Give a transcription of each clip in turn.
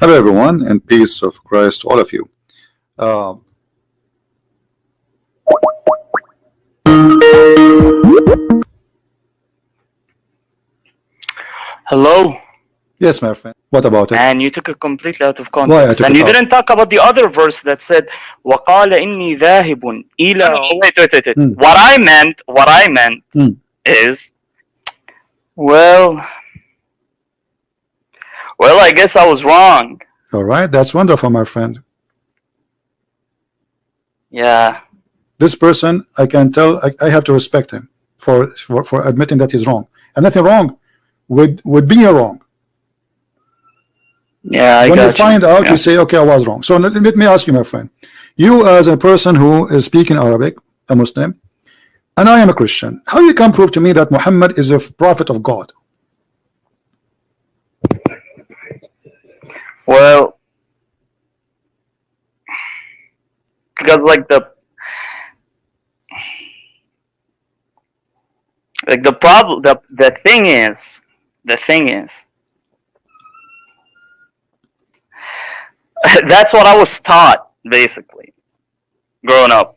Hello, everyone, and peace of Christ to all of you. Uh, Hello, yes, my friend. What about it? and you took it completely out of Why I context, took and it you out? didn't talk about the other verse that said, "وَقَالَ إِنِّي ذَاهِبٌ إِلَى." No, wait. Hmm. What I meant Hmm. is, well, I guess I was wrong. All right, that's wonderful, my friend. Yeah, This person, I can tell, I have to respect him for admitting that he's wrong, and nothing wrong with being wrong. yeah, I When you got you. find out, you Yeah. say, okay, I was wrong. So let me ask you, my friend. You, as a person who is speaking Arabic, a Muslim, and I am a Christian, how you can prove to me that Muhammad is a prophet of God? Well, because the problem, the thing is, that's what I was taught basically growing up.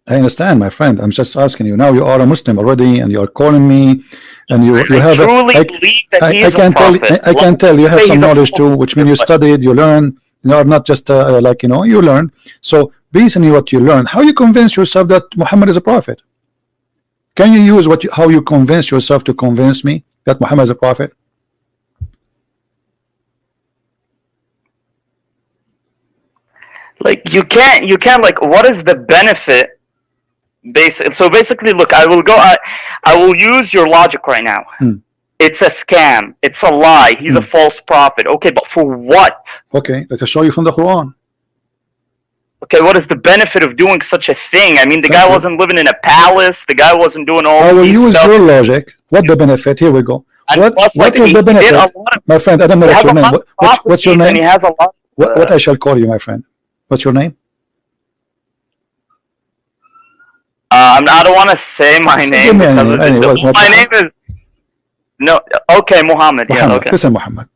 I understand, my friend. I'm just asking you. Now you are a Muslim already, and you are calling me, and you I have truly believe that he is a prophet. I can tell you have He's some a knowledge too, which means you prophet. studied, you learn. You are not just like you learn. So based on what you learn, how you convince yourself that Muhammad is a prophet? Can you use how you convince yourself to convince me that Muhammad is a prophet? Like you can't like, what is the benefit? So basically, look, I will use your logic right now. Hmm. It's a scam. It's a lie. He's a false prophet. Okay, but for what? Okay, let us show you from the Quran. Okay, what is the benefit of doing such a thing? I mean, the Thank guy you. wasn't living in a palace. The guy wasn't doing all I will these use stuff. your logic. What the benefit? Here we go. And plus, What like, is the he did a benefit? lot of, My friend, I don't know he what's has your a name. lot of What's your prophecies, and name? he has a lot. What I shall call you, my friend? What's your name? I don't want to say my So name give me a because name. it's Anyway, my name is no. Okay, Mohammed. Yeah. Muhammad. Okay. Listen, Muhammad.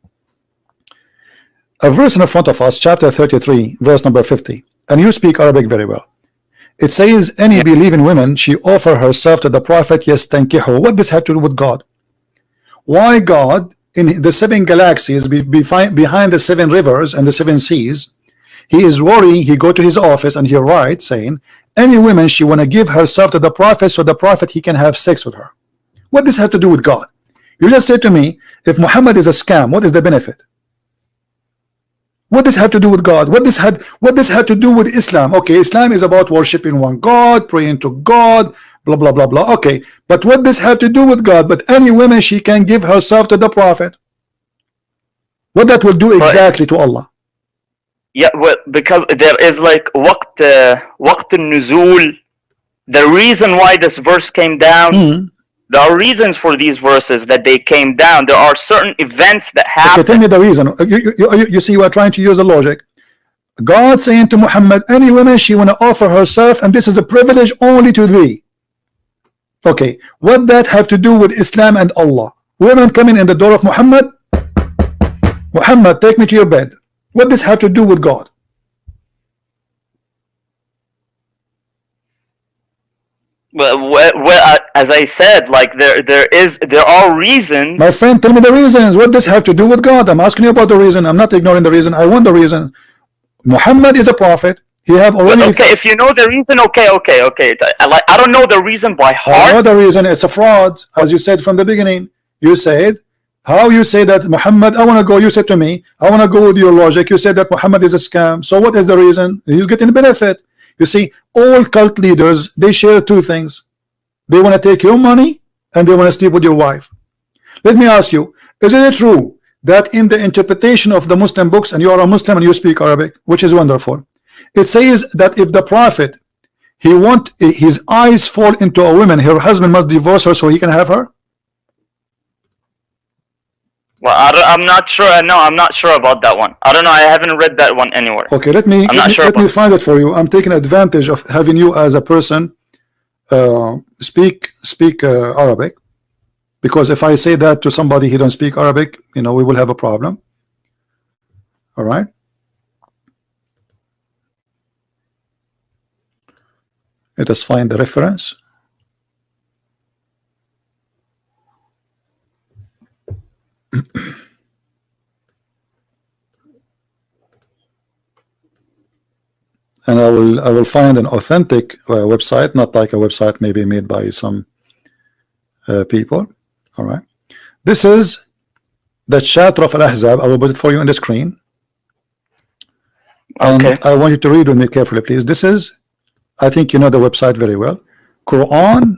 A verse in front of us, chapter 33, verse number 50. And you speak Arabic very well. It says, any Yeah. believing woman, she offer herself to the prophet, yes, tankihu. What does have to do with God? Why God, in the 7 galaxies, behind the 7 rivers and the 7 seas, he is worrying, he go to his office and he writes saying, any woman, she want to give herself to the prophet so the prophet, he can have sex with her. What does have to do with God? You just said to me, if Muhammad is a scam, what is the benefit? What does have to do with God? What does have to do with Islam? Okay, Islam is about worshiping one God, praying to God, blah blah blah blah. Okay, but what does have to do with God? But any woman, she can give herself to the prophet. What that will do exactly to Allah? Yeah, well, because there is like waqt nuzul. The reason why this verse came down, there are reasons for these verses that they came down. There are certain events that happen. Okay, tell me the reason. You see, you are trying to use the logic. God saying to Muhammad, any woman, she want to offer herself, and this is a privilege only to thee. Okay, what that have to do with Islam and Allah? Women coming in the door of Muhammad, Muhammad, take me to your bed. What does have to do with God? Well, as I said, like there are reasons. My friend, tell me the reasons. What does have to do with God? I'm asking you about the reason. I'm not ignoring the reason. I want the reason. Muhammad is a prophet. He have already. Okay, if you know the reason, okay. I don't know the reason by heart. I know the reason. It's a fraud, as you said from the beginning. You said, how you say that Muhammad? I want to go. You said to me, I want to go with your logic. You said that Muhammad is a scam. So what is the reason? He's getting benefit. You see, all cult leaders, they share 2 things. They want to take your money and they want to sleep with your wife. Let me ask you, is it true that in the interpretation of the Muslim books, and you are a Muslim and you speak Arabic, which is wonderful, it says that if the prophet, he want his eyes fall into a woman, her husband must divorce her so he can have her? Well, I'm not sure. No, I'm not sure about that one. I don't know. I haven't read that one anywhere. Okay, let me find it for you. I'm taking advantage of having you as a person speak Arabic, because if I say that to somebody he don't speak Arabic, we will have a problem. All right. Let us find the reference. And I will find an authentic website, not like a website maybe made by some people. All right. This is the chapter of Al-Ahzab. I will put it for you on the screen. And Okay. I want you to read with me carefully, please. This is, I think you know the website very well. Quran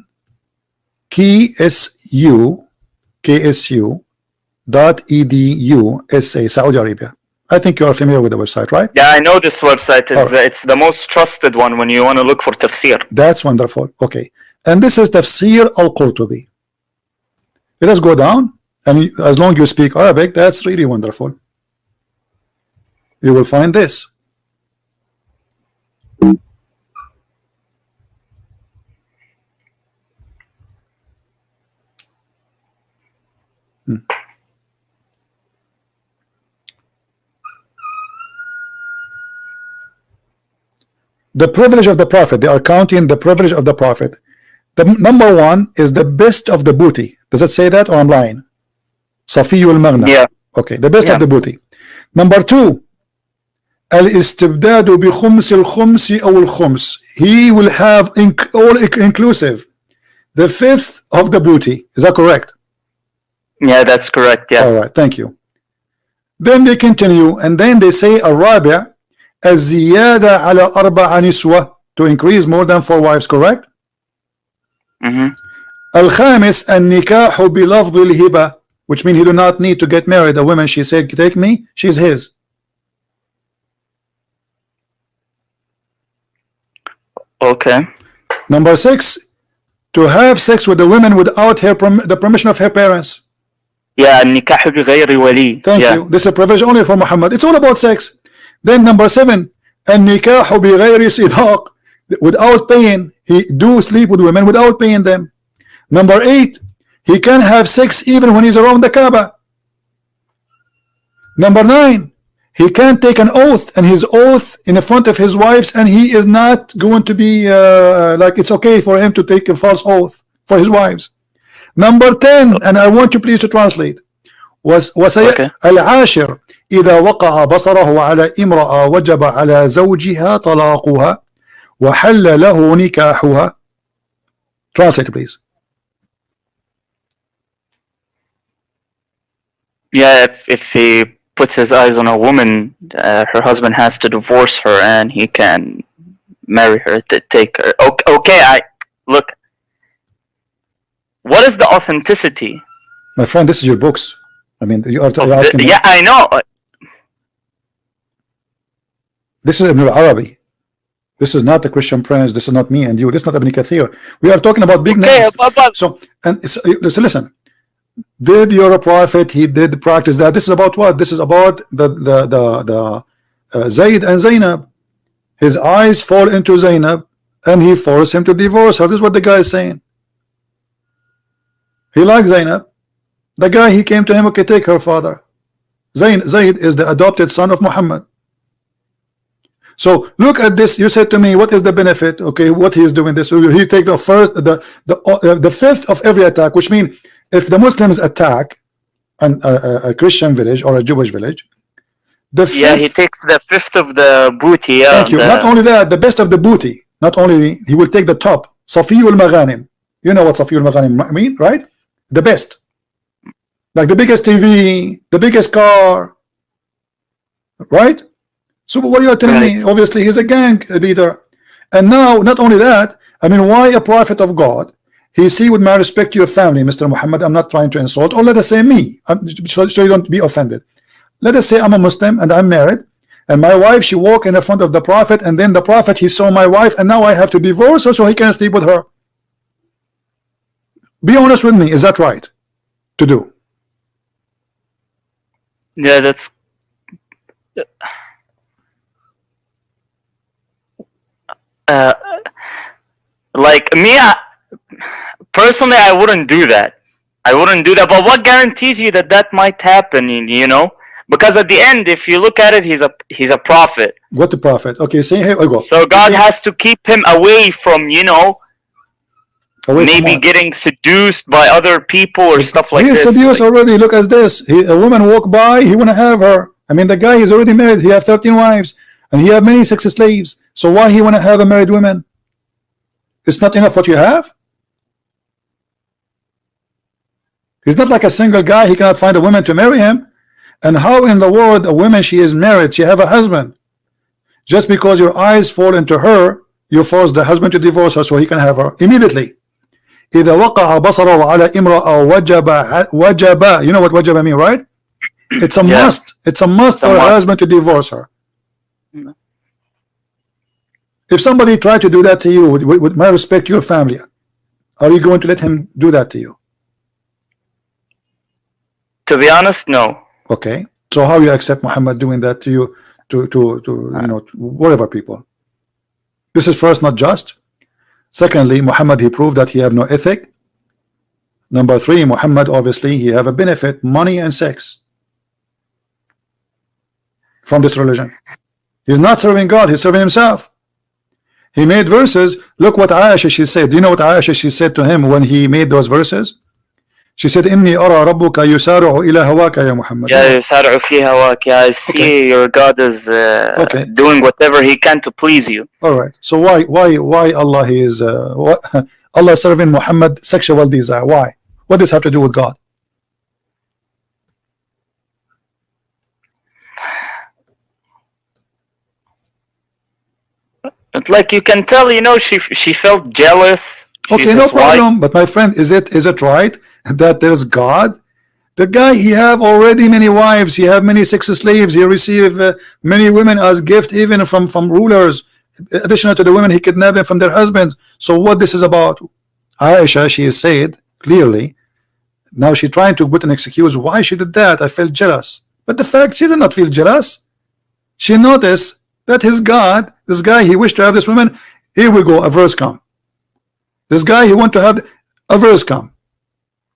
KSU.edu SA, Saudi Arabia. I think you are familiar with the website, right? Yeah, I know this website is Alright. it's the most trusted one when you want to look for tafsir. That's wonderful. Okay. And this is Tafsir Al-Qurtubi. Let us go down, and as long as you speak Arabic, that's really wonderful. You will find this. The privilege of the Prophet. They are counting the privilege of the Prophet. The number one is the best of the booty. Does it say that, or I'm lying? Safiyul Maghna. Yeah. Okay, the best Yeah. of the booty. Number two, Al-Istibdadu bi khums al-khumsi aw al-khums. He will have all inclusive. The fifth of the booty. Is that correct? Yeah, that's correct. Yeah. All right, thank you. Then they continue, and then they say الرابع الزيادة على أربع نسوة, to increase more than 4 wives, correct? الخامس النكاح بلفظ الهبة, which means he do not need to get married. A woman, she said, take me, she's his. Okay. Number 6, to have sex with the women without the permission of her parents. Yeah, النكاح بغير ولي. Thank Yeah. you. This is a provision only for Muhammad. It's all about sex. Then number 7, النكاح بغير صداق, without paying. He do sleep with women without paying them. Number 8, he can have sex even when he's around the Kaaba. Number 9, he can take an oath, and his oath in front of his wives, and he is not going to be like it's okay for him to take a false oath for his wives. Number 10, and I want you please to translate, was Okay. العاشر إذا وقع بصره على امرأة وجب على زوجها طلاقها وحل له نكاحها. Translate please. Yeah, if he puts his eyes on a woman, her husband has to divorce her, and he can marry her to take her. Okay, look. What is the authenticity? My friend, this is your books. I mean, you're asking me. Yeah, I know. This is Ibn al-Arabi. This is not the Christian Prince. This is not me and you. This is not Ibn Kathir. We are talking about big names. But So, and listen. Did your prophet? He did practice that. This is about what? This is about the Zayd and Zainab. His eyes fall into Zainab, and he forced him to divorce her. This is what the guy is saying. He liked Zainab. The guy, he came to him, okay, take her father. Zayd is the adopted son of Muhammad. So look at this. You said to me, what is the benefit? Okay, what he is doing this. He take the first, the fifth of every attack, which means if the Muslims attack a Christian village or a Jewish village, the fifth, yeah, he takes the fifth of the booty. Yeah, thank you. Not only that, the best of the booty. Not only he will take the top. Safiyul Maghanim. You know what Safiyul Maghanim mean, right? The best. Like the biggest TV, the biggest car, right? So what are you telling me? Obviously he's a gang leader. And now, not only that, I mean, why a prophet of God? He see, with my respect to your family, Mr. Muhammad, I'm not trying to insult, or let us say me, so you don't be offended. Let us say I'm a Muslim and I'm married, and my wife, she walked in the front of the prophet, and then the prophet, he saw my wife, and now I have to divorce her so he can sleep with her. Be honest with me, is that right to do? Yeah, that's like me. Personally, I wouldn't do that. I wouldn't do that. But what guarantees you that that might happen? You know. Because at the end, if you look at it, he's a prophet. What the prophet? Okay, see here I go. So God has to keep him away from, you know, away maybe getting seduced by other people or stuff like this. He is seduced already. Look at this. A woman walk by, he wanna have her. I mean, the guy is already married. He have 13 wives, and he have many sex slaves. So why he wanna have a married woman? It's not enough what you have. He's not like a single guy. He cannot find a woman to marry him. And how in the world a woman, she is married, she have a husband, just because your eyes fall into her, you force the husband to divorce her so he can have her immediately. إذا وقع بصره على امرأة وجب. You know what wajaba mean, right? It's a must. It's a must for a husband to divorce her. If somebody tried to do that to you, with my respect to your family, are you going to let him do that to you? To be honest, no. Okay, so how you accept Muhammad doing that to you, to you know, whatever people? This is first not just. Secondly, Muhammad, he proved that he have no ethic. Number three, Muhammad, obviously he have a benefit, money and sex, from this religion. He's not serving God, he's serving himself. He made verses. Look what Aisha, she said. Do you know what Aisha, she said to him when he made those verses? She said, "Inni ara rabbuka yusari'u ila hawaka ya Muhammad." Yeah, yusari'u fi hawaka. I see your God is doing whatever he can to please you. All right. So why Allah is Allah serving Muhammad sexual desire? Why? What does this have to do with God? It's like you can tell, you know, she felt jealous. Okay, no problem. But my friend, is it right that there's God? The guy, he have already many wives, he have many sex slaves, he receive many women as gift, even from rulers, additional to the women he kidnapped from their husbands. So what this is about? Aisha, she is said clearly, now she trying to put an excuse why she did that. I felt jealous, but the fact, she did not feel jealous. She noticed that his God, this guy, he wished to have this woman. Here we go, a verse come. This guy, he want to have a verse come,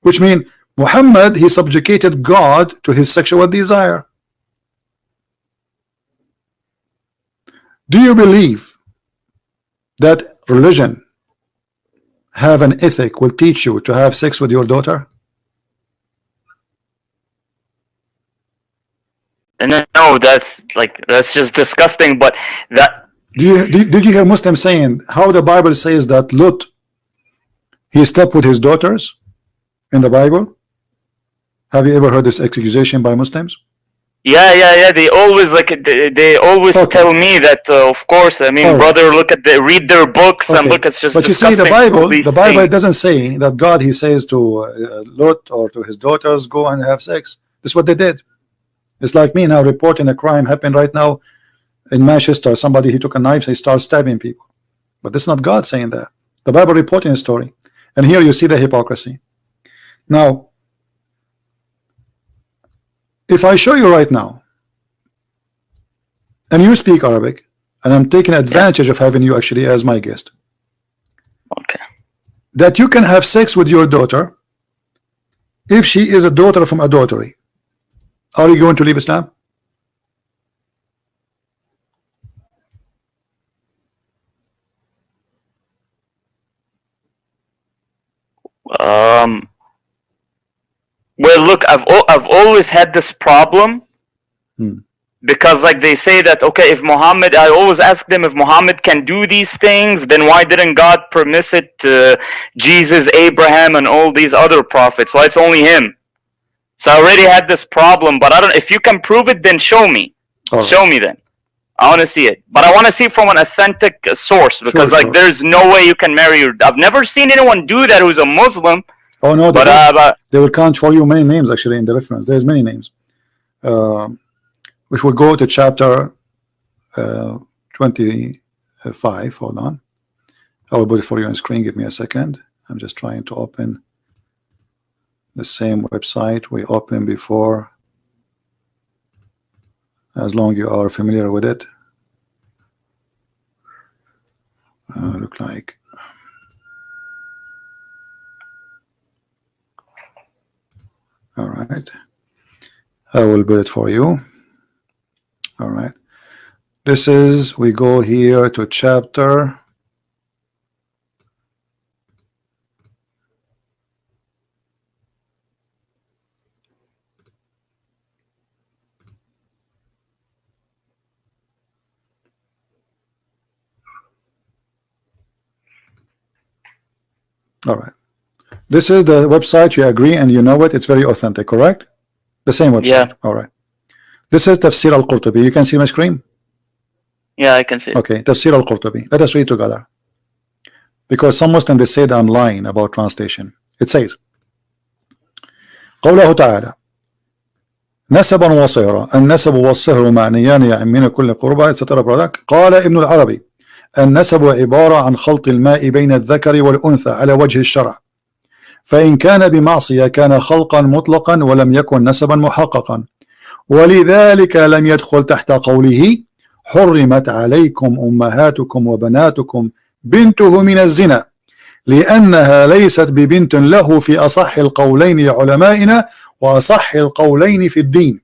which means Muhammad, he subjugated God to his sexual desire. Do you believe that religion have an ethic will teach you to have sex with your daughter? No, that's just disgusting. But that, did you hear Muslims saying how the Bible says that Lot, he slept with his daughters in the Bible? Have you ever heard this accusation by Muslims? Yeah. They always tell me that. Of course, I mean, brother, read their books and look. It's just. But you see, the Bible doesn't say that God, he says to Lot or to his daughters, go and have sex. This is what they did. It's like me now reporting a crime happened right now in Manchester. Somebody, he took a knife, he started stabbing people. But this is not God saying that. The Bible reporting a story, and here you see the hypocrisy. Now, if I show you right now, and you speak Arabic, and I'm taking advantage of having you actually as my guest, okay, that you can have sex with your daughter if she is a daughter from adultery, are you going to leave Islam? Well, look, I've always had this problem because, like, they say that, okay, if Muhammad, I always ask them, if Muhammad can do these things, then why didn't God permit it to Jesus, Abraham, and all these other prophets? Why it's only him? So I already had this problem, but I don't. If you can prove it, then show me. Show me then. I want to see it, but I want to see it from an authentic source, because there's no way you can marry your. I've never seen anyone do that who's a Muslim. Oh no, but they will count for you many names actually in the reference. There's many names. If we go to chapter 25, hold on. I will put it for you on screen. Give me a second. I'm just trying to open the same website we opened before, as long as you are familiar with it. Look like, all right, I will build it for you. All right. This is, we go here to chapter. All right. This is the website. You agree and you know it. It's very authentic, correct? The same website. Yeah. All right. This is Tafsir Al-Qurtubi. You can see my screen? Yeah, I can see it. Okay. Tafsir Al-Qurtubi. Let us read together. Because some Muslims, they say that I'm lying about translation. It says, قوله تعالى نسبا وصهرا النسب والصهر معنيان يعمين كل قربة etc. قال ابن العربي النسب عبارة عن خلط الماء بين الذكر والأنثى على وجه الشرع فإن كان بمعصية كان خلقا مطلقا ولم يكن نسبا محققا ولذلك لم يدخل تحت قوله حرمت عليكم أمهاتكم وبناتكم بنته من الزنا لأنها ليست ببنت له في أصح القولين لعلمائنا وأصح القولين في الدين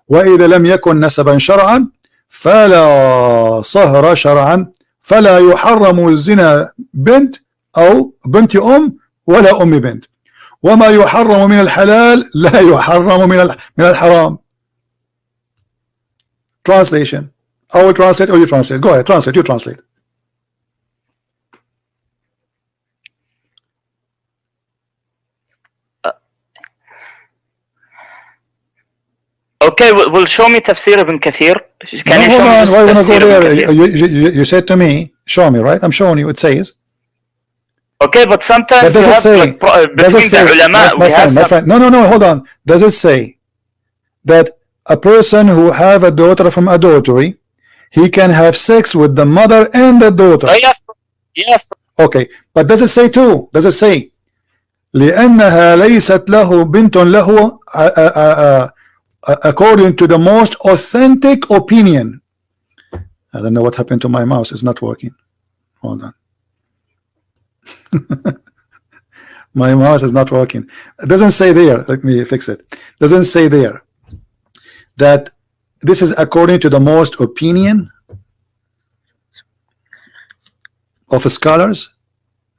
وإذا لم يكن نسبا شرعا فلا صهر شرعا فلا يحرم الزنا بنت أو بنت أم ولا أم بنت وما يحرم من الحلال لا يحرم من الحرام. Translation. I will translate or you translate. Go ahead, translate, you translate. Okay, well, show me Tafsir ibn Kathir. Can you hold on, why show me go Tafsir there? ibn Kathir? You said to me, show me, right? I'm showing you. It says. Okay, but sometimes But does you it have say, like does between it say, the ulama, my we have friend, my some. friend, no, hold on. Does it say that a person who have a daughter from adultery, he can have sex with the mother and the daughter? Oh, yes, yes. Okay, but does it say too? Does it say لأنها ليست له بنت له according to the most authentic opinion? I don't know what happened to my mouse. It's not working. Hold on. My mouse is not working. It doesn't say there. Let me fix it. It doesn't say there that this is according to the most opinion of scholars,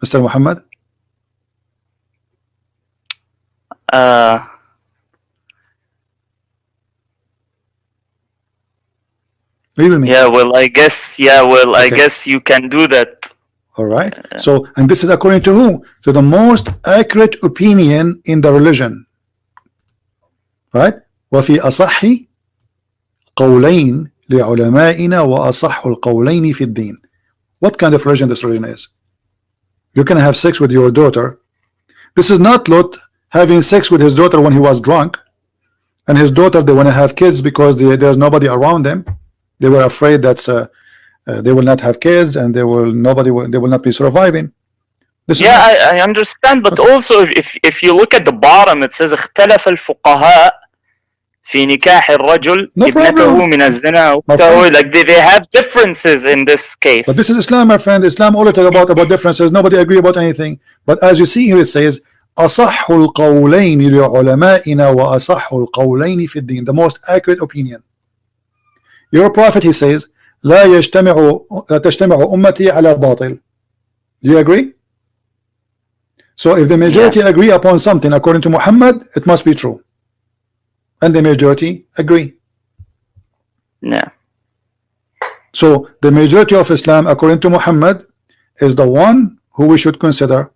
Mr. Muhammad. Read with me. Yeah, well, I guess. Yeah, well, I guess you can do that. All right. So, and this is according to who? To the most accurate opinion in the religion. Right? وفي أصح قولين لعلمائنا وأصح القولين في الدين. What kind of religion this religion is? You can have sex with your daughter. This is not Lot having sex with his daughter when he was drunk, and his daughter, they want to have kids because there's nobody around them. They were afraid that they will not have kids and they will not be surviving. Yeah, I understand, but also if you look at the bottom, it says اختلف الفقهاء في نكاح الرجل ابنته من الزنا. So like they have differences in this case. But this is Islam, my friend. Islam only talk about differences. Nobody agree about anything. But as you see here, it says أصح القولين لعلمائنا وأصح القولين في الدين. The most accurate opinion. Your prophet, he says, لا تجتمع أمتي على باطل. Do you agree? So if the majority agree upon something according to Muhammad, it must be true. And the majority agree. Yeah. So the majority of Islam according to Muhammad is the one who we should consider.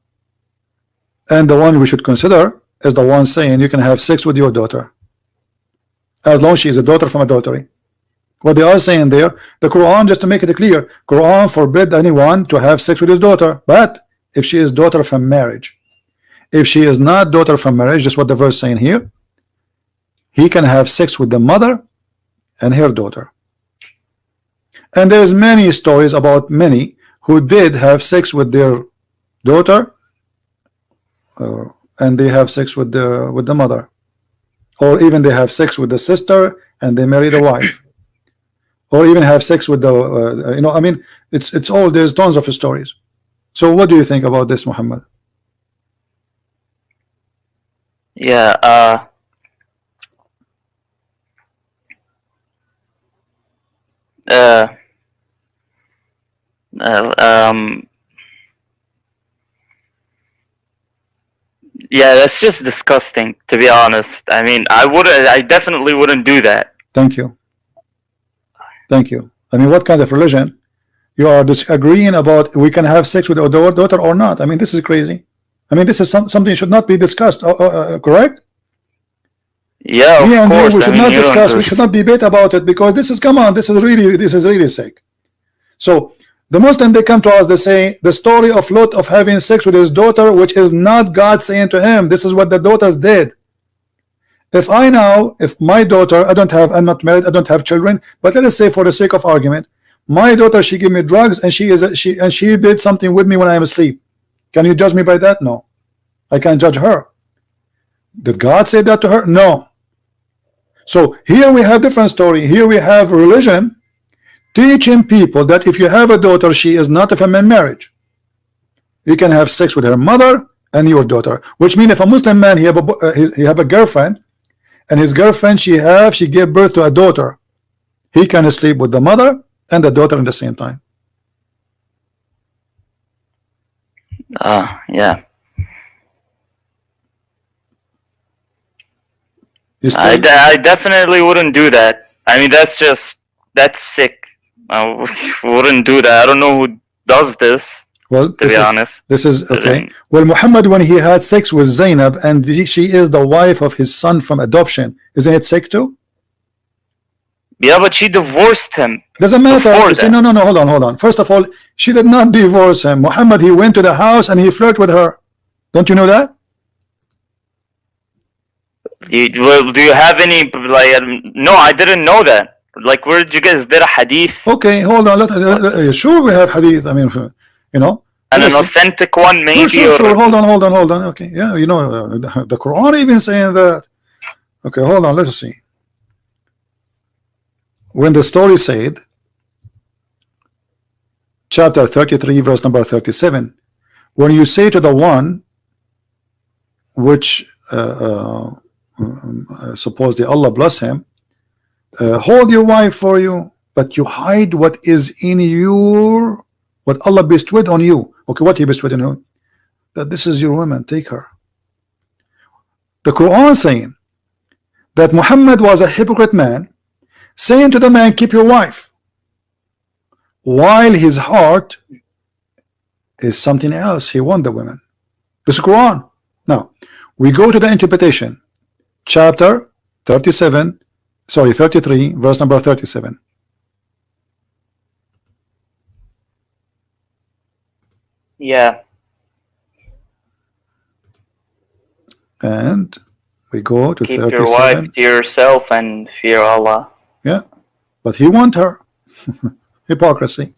And the one we should consider is the one saying you can have sex with your daughter, as long as she is a daughter from adultery. What they are saying there, the Quran, just to make it clear, Quran forbid anyone to have sex with his daughter, but if she is daughter from marriage. If she is not daughter from marriage, just what the verse saying here, he can have sex with the mother and her daughter. And there's many stories about many who did have sex with their daughter, and they have sex with the mother, or even they have sex with the sister and they marry the wife, or even have sex with the I mean, it's all, there's tons of stories. So what do you think about this, Muhammad? Yeah, uh, um, yeah, that's just disgusting, to be honest. I mean, I definitely wouldn't do that. Thank you. Thank you. I mean, what kind of religion? You are disagreeing about we can have sex with our daughter or not. I mean, this is crazy. I mean, this is something should not be discussed. Correct? Yeah, Me of and course. you, we should not discuss. We This. should not debate about it because this is, come on, this is really sick. So the Muslim, they come to us, they say the story of Lot of having sex with his daughter, which is not God saying to him. This is what the daughters did. If my daughter, I'm not married, I don't have children, but let us say for the sake of argument, my daughter, she gave me drugs and she did something with me when I am asleep. Can you judge me by that? No. I can't judge her. Did God say that to her? No. So here we have different story. Here we have religion teaching people that if you have a daughter, she is not of a marriage. You can have sex with her mother and your daughter, which means if a Muslim man he have a girlfriend, and his girlfriend she gave birth to a daughter, he can sleep with the mother and the daughter at the same time. Yeah. I definitely wouldn't do that. I mean, that's sick. I wouldn't do that. I don't know who does this. Well, to be honest, this is okay. Well, Muhammad, when he had sex with Zainab, and she is the wife of his son from adoption, isn't it sick too? Yeah, but she divorced him. Doesn't matter. See, no, hold on. First of all, she did not divorce him. Muhammad, he went to the house and he flirted with her. Don't you know that? Do you have any no, I didn't know that. Like, where did you guys get a hadith? Okay, hold on. Sure, we have hadith. I mean, you know, and an authentic one, maybe. Sure. Hold on. Okay, yeah, you know, the Quran even saying that. Okay, hold on. Let's see. When the story said, chapter 33, verse number 37, when you say to the one which supposedly Allah bless him, hold your wife for you, but you hide what is in your, what Allah bestowed on you. Okay, what He bestowed on you? That this is your woman, take her. The Quran saying that Muhammad was a hypocrite man, saying to the man, keep your wife, while his heart is something else. He want the women. This is Quran. Now we go to the interpretation, chapter 33, verse number 37. Yeah. And we go to keep 37. Your wife to yourself and fear Allah. Yeah, but he want her. Hypocrisy.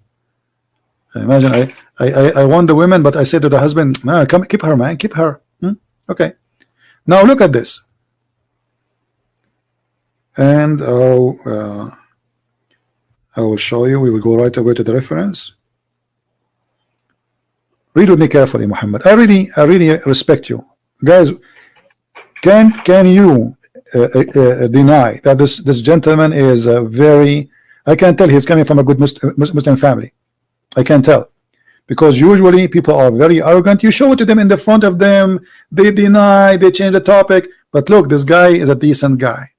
Imagine I want the women, but I say to the husband, no, come keep her, man, keep her. Okay. Now look at this. And I will show you. We will go right away to the reference. Read with me carefully, Muhammad. I really respect you, guys. Can you deny that this gentleman is very? I can tell he's coming from a good Muslim family. I can tell, because usually people are very arrogant. You show it to them in the front of them, they deny, they change the topic. But look, this guy is a decent guy.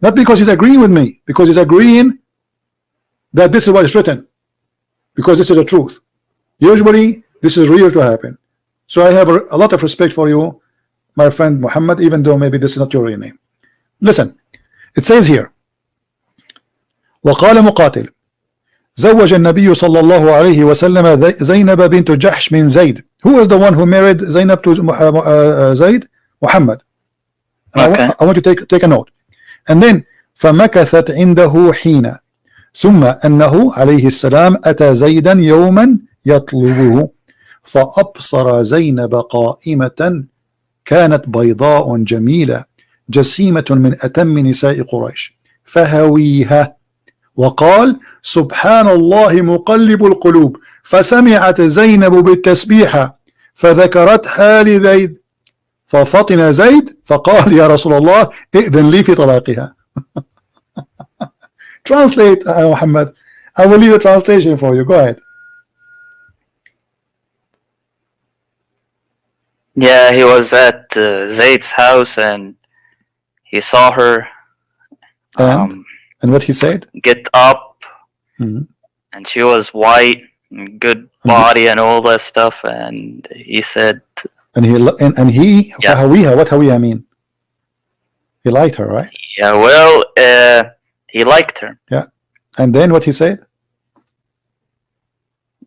Not because he's agreeing with me, because he's agreeing that this is what is written, because this is the truth. Usually this is real to happen. So I have a lot of respect for you, my friend Muhammad, even though maybe this is not your real name. Listen, it says here, وقال مقاتل زوج النبي صلى الله عليه وسلم زينب بنت جحش من زيد. Who is the one who married Zainab to Zaid? Muhammad. Okay. I want you to take a note. And then فمكثت عنده حين ثم أنه عليه السلام أتى زيدا يوما يطلبه فأبصر زينب قائمة كانت بيضاء جميلة جسيمة من أتم نساء قريش فهويها وقال سبحان الله مقلب القلوب فسمعت زينب بالتسبيحة فذكرتها لزيد ففطن زيد فقال يا رسول الله ائذن لي في طلاقها. Translate, Muhammad. I will leave the translation for you. Go ahead. Yeah, he was at Zayd's house and he saw her And what he said? get up, Mhm. and she was white, and good body, and all that stuff. And he said, and he yeah, فهويها. What هويها mean? He liked her, right? yeah, well, he liked her. Yeah. And then what he said?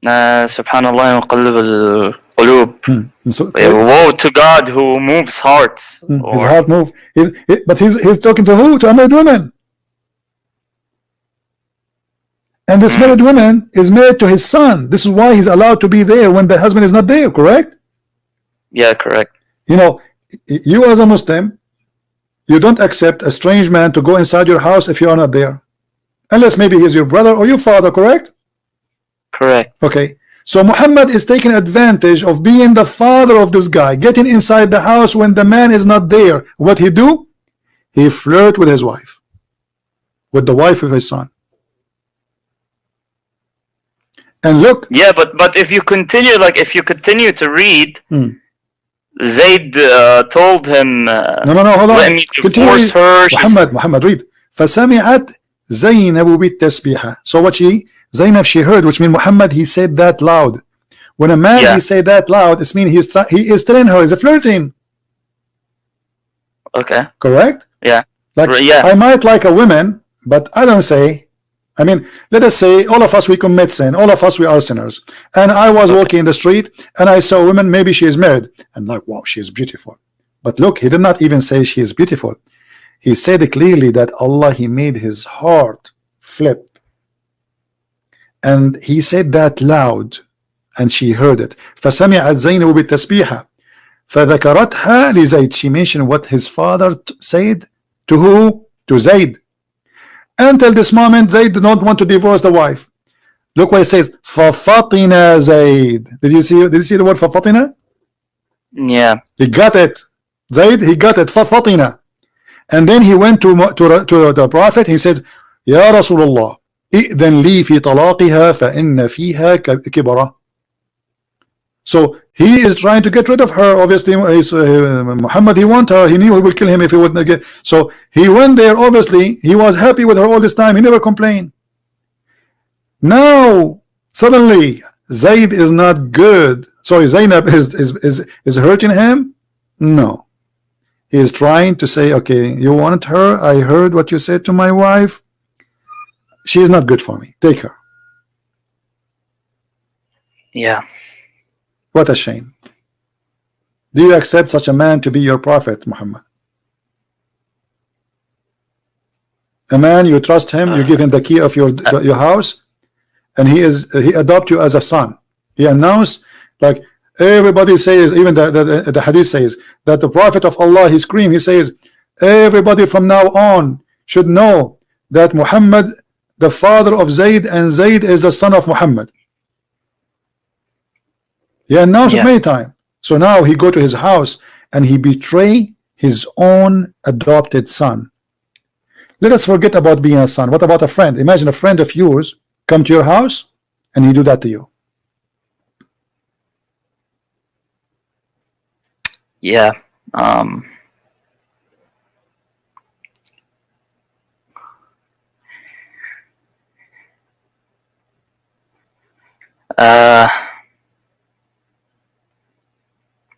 Subhanallah muqallib al-qulub. So, Woe to God who moves hearts. his heart moved. But he's talking to who? To a married woman. And this married woman is married to his son. This is why he's allowed to be there when the husband is not there, correct? Yeah, correct. You know, you as a Muslim, you don't accept a strange man to go inside your house if you are not there. Unless maybe he's your brother or your father, correct? Correct. Okay. So Muhammad is taking advantage of being the father of this guy, getting inside the house when the man is not there. What he do? He flirt with his wife, with the wife of his son. And look. Yeah, but if you continue, like if you continue to read, Zayd told him, no, hold on. let me divorce her. Muhammad, read. فسمعت زينب بالتسبيحة. So what Zainab, she heard, which means Muhammad, he said that loud. When a man he say that loud, it means he is telling her, he's flirting. Okay. Correct? Yeah. Like, I might like a woman, but I don't say. I mean, let us say all of us, we commit sin. All of us, we are sinners. And I was walking in the street and I saw a woman, maybe she is married. And like, wow, she is beautiful. But look, he did not even say she is beautiful. He said clearly that Allah, he made his heart flip. And he said that loud. And she heard it. فسمعت زينب بالتسبيحة فذكرتها لزيد. She mentioned what his father said to who? To Zayd. Until this moment, Zayd did not want to divorce the wife. Look what it says. فَفَطِنَ Zayd. Did you see the word فَفَطِنَ? Yeah. He got it. Zayd, he got it. فَفَطِنَ. And then he went to the prophet. He said, يا رسول الله إذن لي في طلاقها فإن فيها كبرة. So he is trying to get rid of her. Obviously, Muhammad, he want her. He knew he would kill him if he wouldn't get. So he went there. Obviously, he was happy with her all this time. He never complained. Now suddenly Zayd is not good. Sorry, Zainab is hurting him. No, he is trying to say, okay, you want her. I heard what you said to my wife. She is not good for me. Take her. Yeah. What a shame. Do you accept such a man to be your prophet, Muhammad? A man, you trust him, you give him the key of your house, and he adopt you as a son. He announced, like everybody says, even the hadith says that the prophet of Allah, he screamed, he says, everybody from now on should know that Muhammad, the father of Zayd, and Zayd is the son of Muhammad. He announced it many times. So now he go to his house and he betray his own adopted son. Let us forget about being a son. What about a friend? Imagine a friend of yours come to your house and he do that to you. Yeah.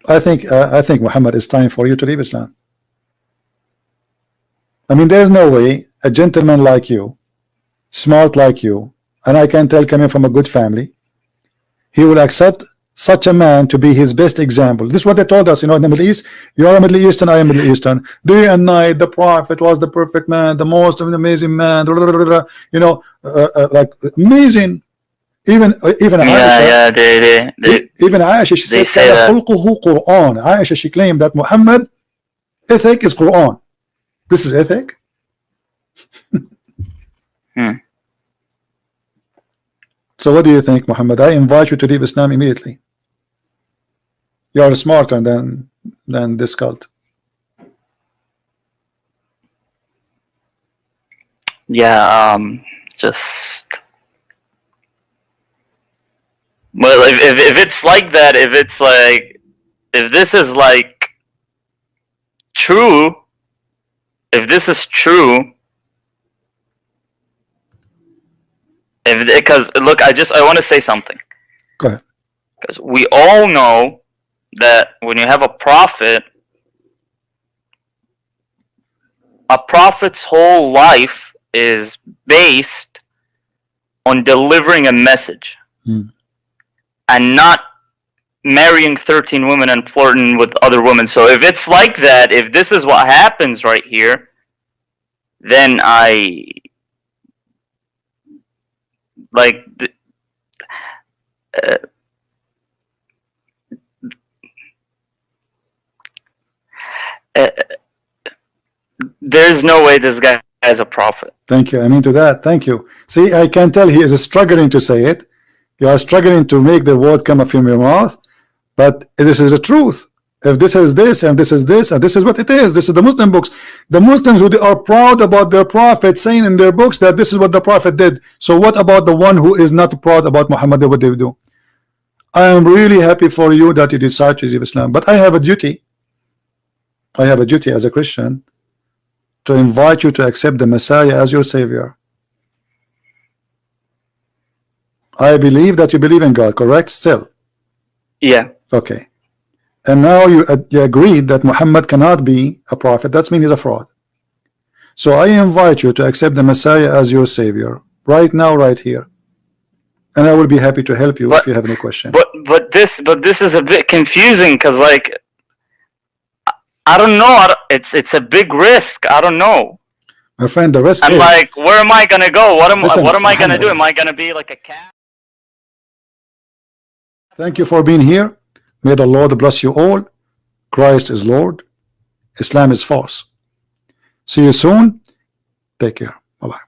I think Muhammad, it's time for you to leave Islam. I mean, there's no way a gentleman like you, smart like you, and I can tell coming from a good family, he will accept such a man to be his best example. This is what they told us, you know, in the Middle East. You are a Middle Eastern, I am Middle Eastern. Day and night, the prophet was the perfect man, the most amazing man, you know, like amazing. Even Aisha, even Aisha, she said, Quran. Aisha, she claimed that Muhammad ethic is Quran. This is ethic. So what do you think, Muhammad? I invite you to leave Islam immediately. You are smarter than this cult. Yeah, just Well, if it's like that, if it's like, if this is like true, if this is true, because look, I want to say something. Go ahead. Because we all know that when you have a prophet's whole life is based on delivering a message and not marrying 13 women and flirting with other women. So if it's like that, if this is what happens right here, then there's no way this guy is a prophet. Thank you. I mean to that. Thank you. See, I can tell he is struggling to say it. You are struggling to make the word come from your mouth, but this is the truth. If this is this, and this is this, and this is what it is, this is the Muslim books. The Muslims who are proud about their prophet, saying in their books that this is what the prophet did. So what about the one who is not proud about Muhammad, what they do? I am really happy for you that you decide to leave Islam, but I have a duty. I have a duty as a Christian to invite you to accept the Messiah as your Savior. I believe that you believe in God, correct? Still? Yeah. Okay. And now you agreed that Muhammad cannot be a prophet. That means he's a fraud. So I invite you to accept the Messiah as your Savior right now, right here. And I will be happy to help you if you have any question. But this is a bit confusing, because like, I don't know. It's a big risk. I don't know. My friend, the risk I'm is, like, where am I gonna go? What am I gonna do? Muhammad. Am I gonna be like a cat? Thank you for being here. May the Lord bless you all. Christ is Lord. Islam is false. See you soon. Take care. Bye-bye.